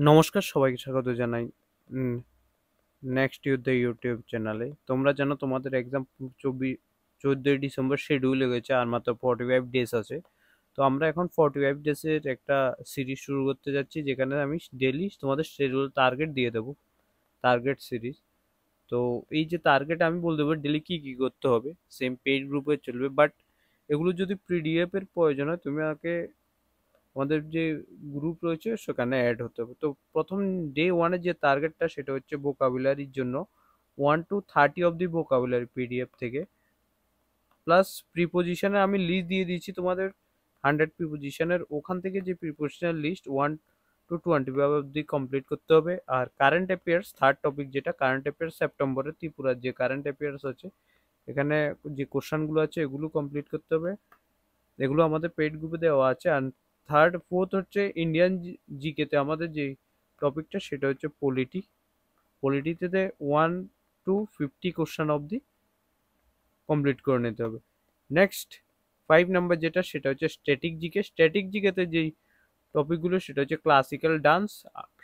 নমস্কার, সবাইকে স্বাগত জানাই নেক্সট ইউথ ইউটিউব চ্যানেলে। তোমরা জানো তোমাদের এক্সাম 14ই ডিসেম্বর শিডিউল হয়ে গেছে, আর মাত্র 45 ডেজ আছে। তো আমরা এখন 45 ডেজের একটা সিরিজ শুরু করতে যাচ্ছি, যেখানে আমি ডেলি তোমাদের শিডিউল টার্গেট দিয়ে দেবো, টার্গেট সিরিজ। তো এই যে টার্গেট আমি বলে দেবো ডেলি কী কী করতে হবে, সেম পেজ গ্রুপে চলবে, বাট এগুলো যদি পিডিএফ এর প্রয়োজন হয় তুমি আমাকে আমাদের যে গ্রুপ রয়েছে সেখানে অ্যাড হতে হবে। তো প্রথম ডে 1-এর যে টার্গেটটা সেটা হচ্ছে ভোকাবুলারির জন্য 1 to 30 of the vocabulary PDF থেকে, প্লাস প্রিপোজিশনের আমি লিস্ট দিয়ে দিয়েছি তোমাদের 100 প্রিপোজিশনের। ওখান থেকে যে প্রিপোজিশনের লিস্ট 1 to 20 অবধি কমপ্লিট করতে হবে। আর কারেন্ট অ্যাফেয়ার্স থার্ড টপিক, যেটা কারেন্ট অ্যাফেয়ার্স সেপ্টেম্বরের ত্রিপুরার যে কারেন্ট অ্যাফেয়ার্স আছে, এখানে যে কোশ্চানগুলো আছে এগুলো কমপ্লিট করতে হবে। এগুলো আমাদের পেইড গ্রুপে দেওয়া আছে। আর ফোর্থ হচ্ছে ইন্ডিয়ান জিকেতে আমাদের যে টপিকটা সেটা হচ্ছে পলিটি। পলিটিতে 1 to 50 কোশ্চেন অবধি কমপ্লিট করে নিতে হবে। নেক্সট 5 নাম্বার যেটা সেটা হচ্ছে স্ট্যাটিক জিকে। স্ট্যাটিক জিকেতে যেই টপিকগুলো সেটা হচ্ছে ক্লাসিক্যাল ডান্স,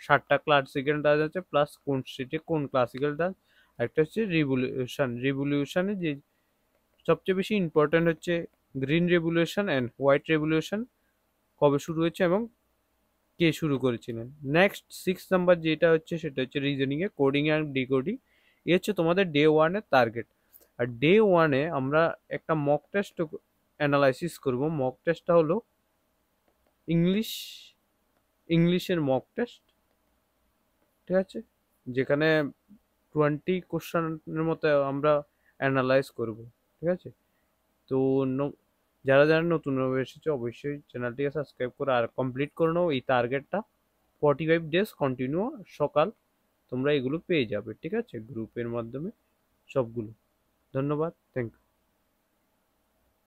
7টা ক্লাসিক্যাল ডান্স আছে, প্লাস কোন স্টেটে কোন ক্লাসিক্যাল ডান্স। একটা হচ্ছে রিভলিউশনে যে সবচেয়ে বেশি ইম্পর্ট্যান্ট হচ্ছে green revolution and white revolution, কবে শুরু হয়েছে এবং কে শুরু করেছিলেন। নেক্সট 6 নাম্বার যেটা হচ্ছে সেটা হচ্ছে রিজনিংয়ে কোডিং অ্যান্ড ডিকোডিং। এ হচ্ছে তোমাদের ডে 1-এর টার্গেট। আর ডে 1-এ আমরা একটা মক টেস্ট অ্যানালাইসিস করব। মক টেস্টটা হলো ইংলিশ ইংলিশের মক টেস্ট, ঠিক আছে, যেখানে 20 কোশ্চেনের মতো আমরা অ্যানালাইজ করব, ঠিক আছে। তো যারা যারা নতুন এসেছে অবশ্যই চ্যানেলটিকে সাবস্ক্রাইব করে আর কমপ্লিট করে নাও এই টার্গেটটা। 45 ডেজ কন্টিনিউ সকাল তোমরা এগুলো পেয়ে যাবে, ঠিক আছে, গ্রুপের মাধ্যমে সবগুলো। ধন্যবাদ, থ্যাংক ইউ।